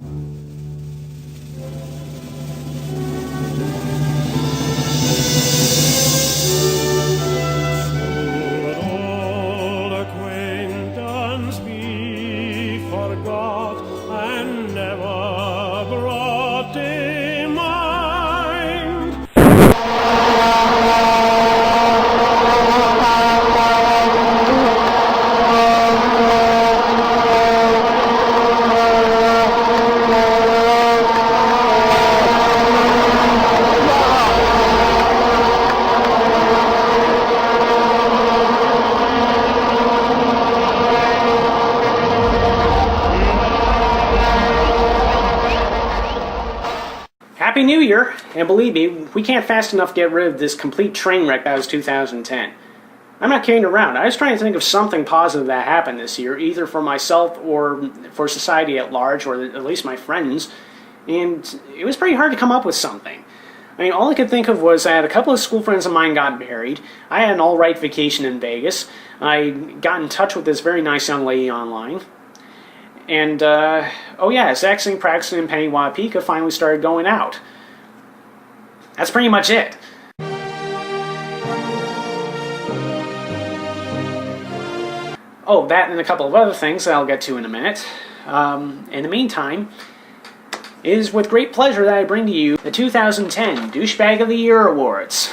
Old acquaintance be forgot and never brought to mind. Happy New Year! And believe me, we can't fast enough get rid of this complete train wreck that was 2010. I'm not kidding around. I was trying to think of something positive that happened this year, either for myself or for society at large, or at least my friends, and it was pretty hard to come up with something. I mean, all I could think of was that a couple of school friends of mine got married. I had an alright vacation in Vegas. I got in touch with this very nice young lady online. And, oh yeah, Saxon, Praxton, and Penny Wapika finally started going out. That's pretty much it. Oh, that and a couple of other things that I'll get to in a minute. In the meantime, it is with great pleasure that I bring to you the 2010 Douchebag of the Year Awards.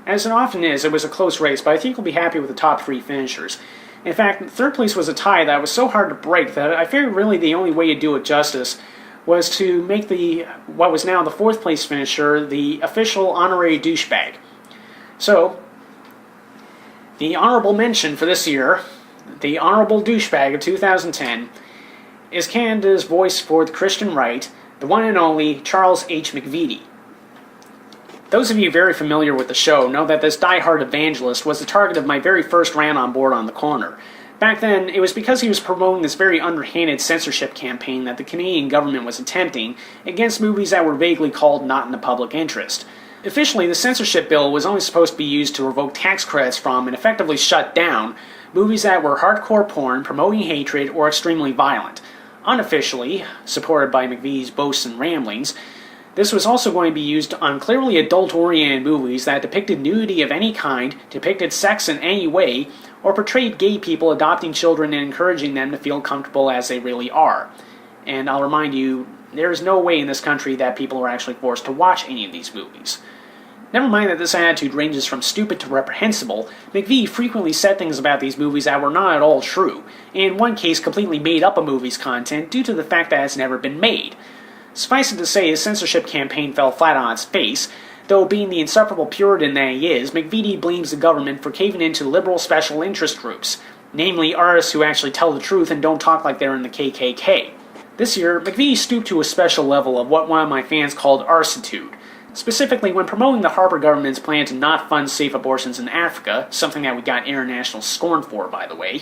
As it often is, it was a close race, but I think you'll be happy with the top three finishers. In fact, third place was a tie that was so hard to break that I figured really the only way to do it justice was to make what was now the fourth place finisher the official honorary douchebag. So, the honorable mention for this year, the honorable douchebag of 2010, is Canada's voice for the Christian right, the one and only Charles H. McVitie. Those of you very familiar with the show know that this die-hard evangelist was the target of my very first rant on Board on the Corner. Back then, it was because he was promoting this very underhanded censorship campaign that the Canadian government was attempting against movies that were vaguely called not in the public interest. Officially, the censorship bill was only supposed to be used to revoke tax credits from and effectively shut down movies that were hardcore porn, promoting hatred, or extremely violent. Unofficially, supported by McVitie's boasts and ramblings, this was also going to be used on clearly adult-oriented movies that depicted nudity of any kind, depicted sex in any way, or portrayed gay people adopting children and encouraging them to feel comfortable as they really are. And I'll remind you, there is no way in this country that people are actually forced to watch any of these movies. Never mind that this attitude ranges from stupid to reprehensible, McVitie frequently said things about these movies that were not at all true, and in one case completely made up a movie's content due to the fact that it's never been made. Suffice it to say, his censorship campaign fell flat on its face, though being the insufferable Puritan that he is, McVitie blames the government for caving into liberal special interest groups, namely artists who actually tell the truth and don't talk like they're in the KKK. This year, McVitie stooped to a special level of what one of my fans called arsitude. Specifically, when promoting the Harper government's plan to not fund safe abortions in Africa, something that we got international scorn for, by the way,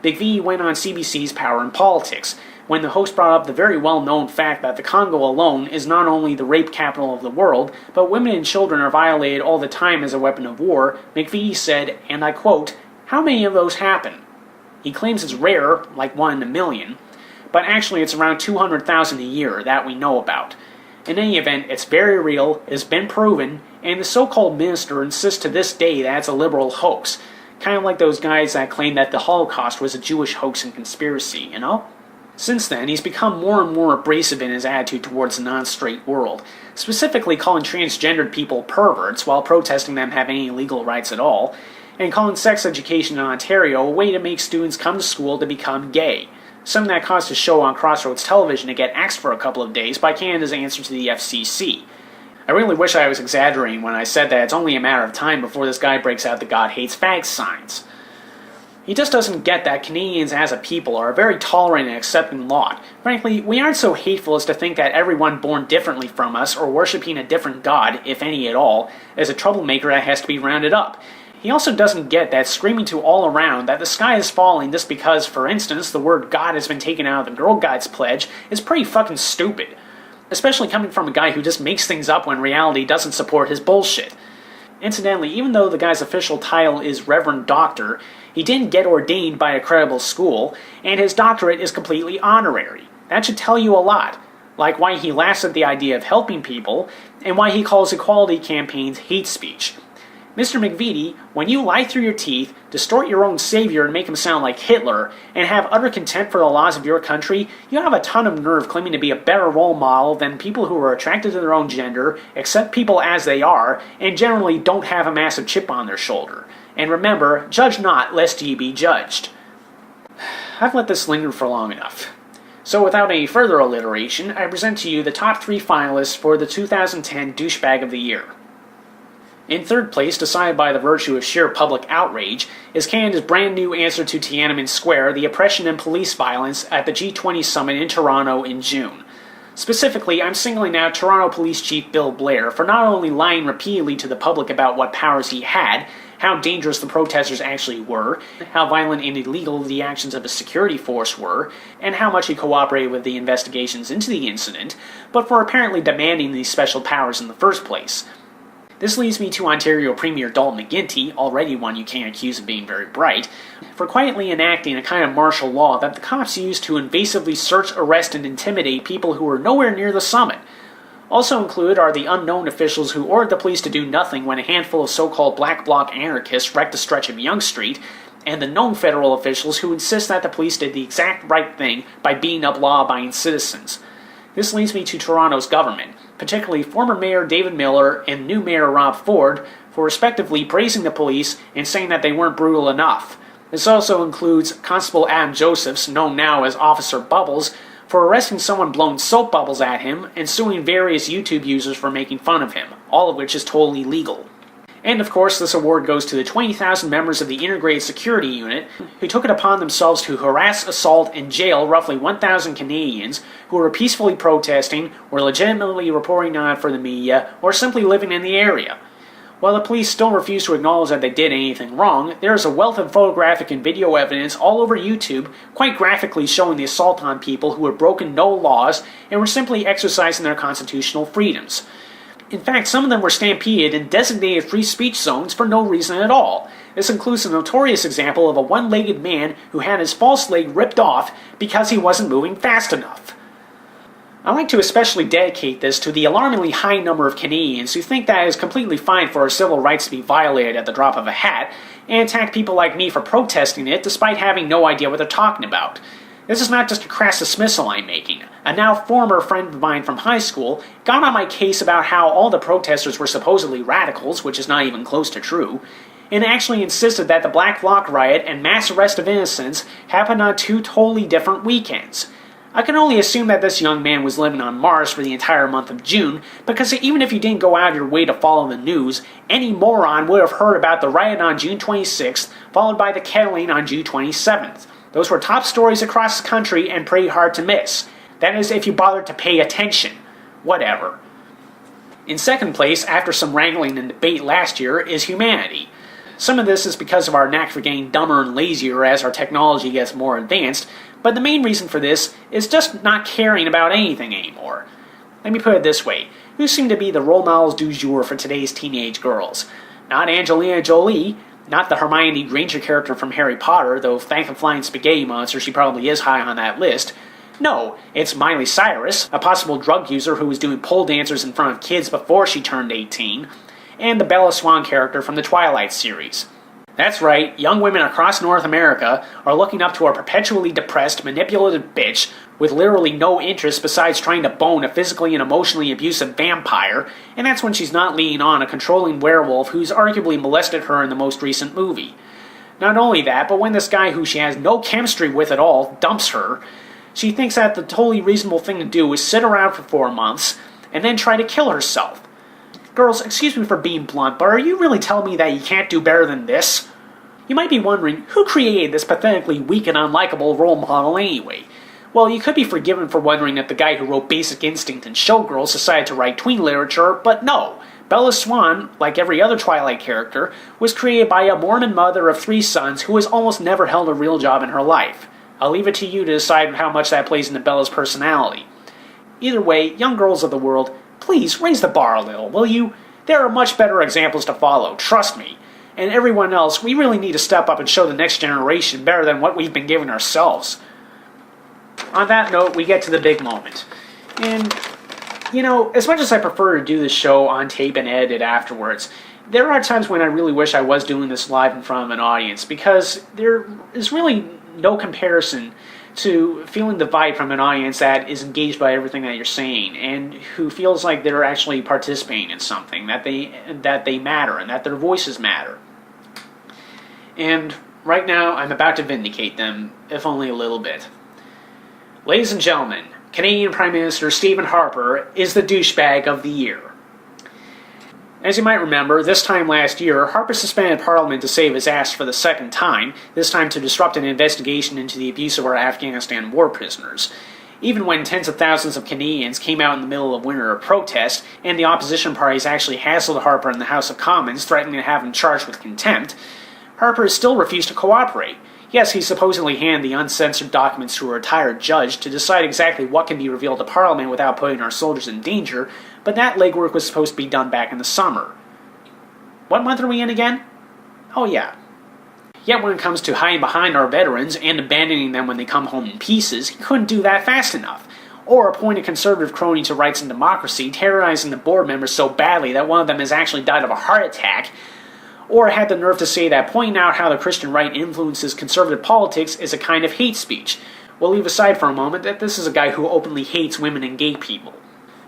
McVitie went on CBC's Power and Politics, when the host brought up the very well-known fact that the Congo alone is not only the rape capital of the world, but women and children are violated all the time as a weapon of war. McVitie said, and I quote, "How many of those happen?" He claims it's rare, like 1 in a million, but actually it's around 200,000 a year that we know about. In any event, it's very real, it's been proven, and the so-called minister insists to this day that it's a liberal hoax. Kind of like those guys that claim that the Holocaust was a Jewish hoax and conspiracy, you know? Since then, he's become more and more abrasive in his attitude towards the non-straight world, specifically calling transgendered people perverts while protesting them having any legal rights at all, and calling sex education in Ontario a way to make students come to school to become gay, something that caused his show on Crossroads Television to get axed for a couple of days by Canada's answer to the FCC. I really wish I was exaggerating when I said that it's only a matter of time before this guy breaks out the God hates fags signs. He just doesn't get that Canadians as a people are a very tolerant and accepting lot. Frankly, we aren't so hateful as to think that everyone born differently from us or worshipping a different god, if any at all, is a troublemaker that has to be rounded up. He also doesn't get that screaming to all around that the sky is falling just because, for instance, the word God has been taken out of the Girl Guides pledge is pretty fucking stupid. Especially coming from a guy who just makes things up when reality doesn't support his bullshit. Incidentally, even though the guy's official title is Reverend Doctor, he didn't get ordained by a credible school, and his doctorate is completely honorary. That should tell you a lot, like why he laughs at the idea of helping people, and why he calls equality campaigns hate speech. Mr. McVitie, when you lie through your teeth, distort your own savior and make him sound like Hitler, and have utter contempt for the laws of your country, you have a ton of nerve claiming to be a better role model than people who are attracted to their own gender, accept people as they are, and generally don't have a massive chip on their shoulder. And remember, judge not, lest ye be judged. I've let this linger for long enough. So without any further alliteration, I present to you the top 3 finalists for the 2010 Douchebag of the Year. In third place, decided by the virtue of sheer public outrage, is Canada's brand new answer to Tiananmen Square, the oppression and police violence at the G20 summit in Toronto in June. Specifically, I'm singling out Toronto Police Chief Bill Blair for not only lying repeatedly to the public about what powers he had, how dangerous the protesters actually were, how violent and illegal the actions of the security force were, and how much he cooperated with the investigations into the incident, but for apparently demanding these special powers in the first place. This leads me to Ontario Premier Dalton McGuinty, already one you can't accuse of being very bright, for quietly enacting a kind of martial law that the cops used to invasively search, arrest, and intimidate people who were nowhere near the summit. Also included are the unknown officials who ordered the police to do nothing when a handful of so-called Black Bloc anarchists wrecked a stretch of Yonge Street, and the known federal officials who insist that the police did the exact right thing by beating up law-abiding citizens. This leads me to Toronto's government, particularly former Mayor David Miller and new Mayor Rob Ford, for respectively praising the police and saying that they weren't brutal enough. This also includes Constable Adam Josephs, known now as Officer Bubbles, for arresting someone blowing soap bubbles at him and suing various YouTube users for making fun of him, all of which is totally legal. And of course, this award goes to the 20,000 members of the Integrated Security Unit who took it upon themselves to harass, assault, and jail roughly 1,000 Canadians who were peacefully protesting, were legitimately reporting on it for the media, or simply living in the area. While the police still refuse to acknowledge that they did anything wrong, there is a wealth of photographic and video evidence all over YouTube quite graphically showing the assault on people who had broken no laws and were simply exercising their constitutional freedoms. In fact, some of them were stampeded in designated free speech zones for no reason at all. This includes a notorious example of a one-legged man who had his false leg ripped off because he wasn't moving fast enough. I like to especially dedicate this to the alarmingly high number of Canadians who think that it is completely fine for our civil rights to be violated at the drop of a hat, and attack people like me for protesting it despite having no idea what they're talking about. This is not just a crass dismissal I'm making. A now former friend of mine from high school got on my case about how all the protesters were supposedly radicals, which is not even close to true, and actually insisted that the Black Bloc riot and mass arrest of innocents happened on 2 totally different weekends. I can only assume that this young man was living on Mars for the entire month of June, because even if you didn't go out of your way to follow the news, any moron would have heard about the riot on June 26th, followed by the kettling on June 27th. Those were top stories across the country and pretty hard to miss. That is, if you bothered to pay attention. Whatever. In second place, after some wrangling and debate last year, is humanity. Some of this is because of our knack for getting dumber and lazier as our technology gets more advanced, but the main reason for this is just not caring about anything anymore. Let me put it this way. Who seem to be the role models du jour for today's teenage girls? Not Angelina Jolie, not the Hermione Granger character from Harry Potter, though thank the flying spaghetti monster she probably is high on that list. No, it's Miley Cyrus, a possible drug user who was doing pole dancers in front of kids before she turned 18, and the Bella Swan character from the Twilight series. That's right, young women across North America are looking up to a perpetually depressed, manipulative bitch with literally no interest besides trying to bone a physically and emotionally abusive vampire, and that's when she's not leaning on a controlling werewolf who's arguably molested her in the most recent movie. Not only that, but when this guy who she has no chemistry with at all dumps her, she thinks that the totally reasonable thing to do is sit around for 4 months and then try to kill herself. Girls, excuse me for being blunt, but are you really telling me that you can't do better than this? You might be wondering, who created this pathetically weak and unlikable role model anyway? Well, you could be forgiven for wondering that the guy who wrote Basic Instinct and Showgirls decided to write tween literature, but no. Bella Swan, like every other Twilight character, was created by a Mormon mother of 3 sons who has almost never held a real job in her life. I'll leave it to you to decide how much that plays into Bella's personality. Either way, young girls of the world, please raise the bar a little, will you? There are much better examples to follow, trust me. And everyone else, we really need to step up and show the next generation better than what we've been giving ourselves. on that note, we get to the big moment. And, you know, as much as I prefer to do this show on tape and edit it afterwards, there are times when I really wish I was doing this live in front of an audience, because there is really no comparison to feeling the vibe from an audience that is engaged by everything that you're saying and who feels like they're actually participating in something, that they matter and that their voices matter. And right now, I'm about to vindicate them, if only a little bit. Ladies and gentlemen, Canadian Prime Minister Stephen Harper is the douchebag of the year. As you might remember, this time last year, Harper suspended Parliament to save his ass for the second time, this time to disrupt an investigation into the abuse of our Afghanistan war prisoners. Even when tens of thousands of Canadians came out in the middle of winter to protest, and the opposition parties actually hassled Harper in the House of Commons, threatening to have him charged with contempt, Harper still refused to cooperate. Yes, he supposedly handed the uncensored documents to a retired judge to decide exactly what can be revealed to Parliament without putting our soldiers in danger, but that legwork was supposed to be done back in the summer. What month are we in again? Oh yeah. Yet when it comes to hiding behind our veterans and abandoning them when they come home in pieces, he couldn't do that fast enough. Or appoint a conservative crony to Rights and Democracy, terrorizing the board members so badly that one of them has actually died of a heart attack, or had the nerve to say that pointing out how the Christian right influences conservative politics is a kind of hate speech. We'll leave aside for a moment that this is a guy who openly hates women and gay people.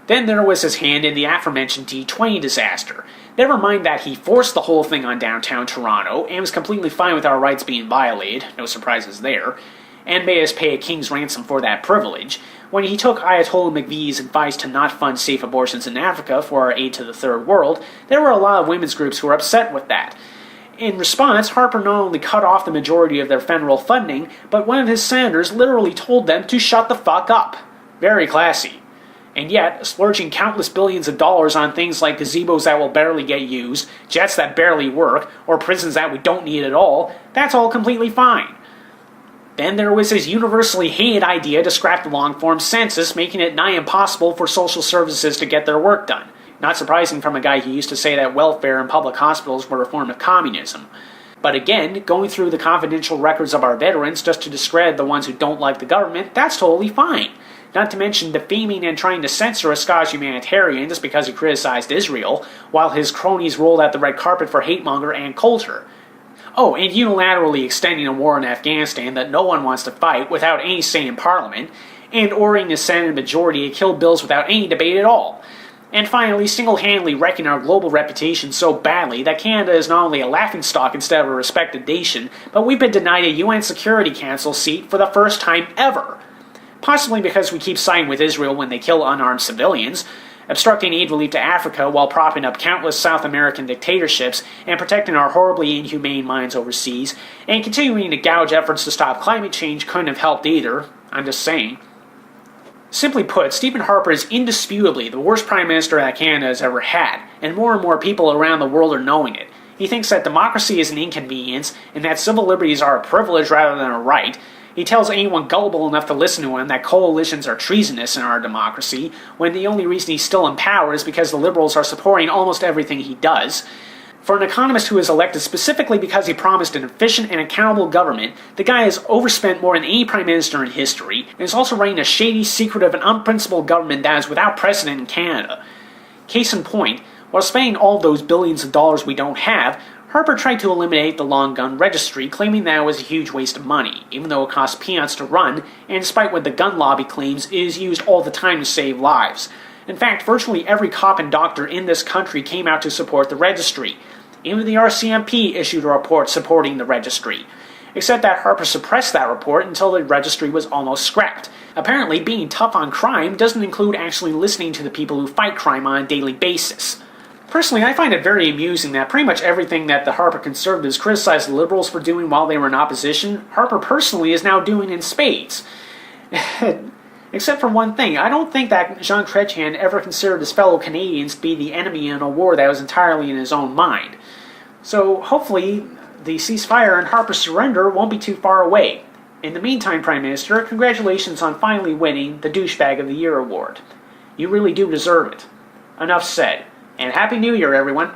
Then there was his hand in the aforementioned D20 disaster. Never mind that he forced the whole thing on downtown Toronto, and was completely fine with our rights being violated, no surprises there, and made us pay a king's ransom for that privilege. When he took Ayatollah McVeigh's advice to not fund safe abortions in Africa for our aid to the Third World, there were a lot of women's groups who were upset with that. In response, Harper not only cut off the majority of their federal funding, but one of his senators literally told them to shut the fuck up. Very classy. And yet, splurging countless billions of dollars on things like gazebos that will barely get used, jets that barely work, or prisons that we don't need at all, that's all completely fine. Then there was his universally hated idea to scrap the long-form census, making it nigh impossible for social services to get their work done. Not surprising from a guy who used to say that welfare and public hospitals were a form of communism. But again, going through the confidential records of our veterans just to discredit the ones who don't like the government, that's totally fine. Not to mention defaming and trying to censor a Scottish humanitarian just because he criticized Israel, while his cronies rolled out the red carpet for hate-monger Ann Coulter. Oh, and unilaterally extending a war in Afghanistan that no one wants to fight without any say in Parliament, and ordering the Senate majority to kill bills without any debate at all. And finally, single-handedly wrecking our global reputation so badly that Canada is not only a laughingstock instead of a respected nation, but we've been denied a UN Security Council seat for the first time ever. Possibly because we keep siding with Israel when they kill unarmed civilians, obstructing aid relief to Africa while propping up countless South American dictatorships and protecting our horribly inhumane minds overseas, and continuing to gouge efforts to stop climate change couldn't have helped either. I'm just saying. Simply put, Stephen Harper is indisputably the worst Prime Minister that Canada has ever had, and more people around the world are knowing it. He thinks that democracy is an inconvenience, and that civil liberties are a privilege rather than a right. He tells anyone gullible enough to listen to him that coalitions are treasonous in our democracy, when the only reason he's still in power is because the Liberals are supporting almost everything he does. For an economist who is elected specifically because he promised an efficient and accountable government, the guy has overspent more than any prime minister in history, and is also running a shady, secretive, and unprincipled government that is without precedent in Canada. Case in point, while spending all those billions of dollars we don't have, Harper tried to eliminate the long gun registry, claiming that it was a huge waste of money, even though it costs peanuts to run, and despite what the gun lobby claims, it is used all the time to save lives. In fact, virtually every cop and doctor in this country came out to support the registry. Even the RCMP issued a report supporting the registry. Except that Harper suppressed that report until the registry was almost scrapped. Apparently, being tough on crime doesn't include actually listening to the people who fight crime on a daily basis. Personally, I find it very amusing that pretty much everything that the Harper conservatives criticized the Liberals for doing while they were in opposition, Harper personally is now doing in spades. Except for one thing, I don't think that Jean Chrétien ever considered his fellow Canadians to be the enemy in a war that was entirely in his own mind. So hopefully, the ceasefire and Harper's surrender won't be too far away. In the meantime, Prime Minister, congratulations on finally winning the Douchebag of the Year award. You really do deserve it. Enough said. And Happy New Year, everyone!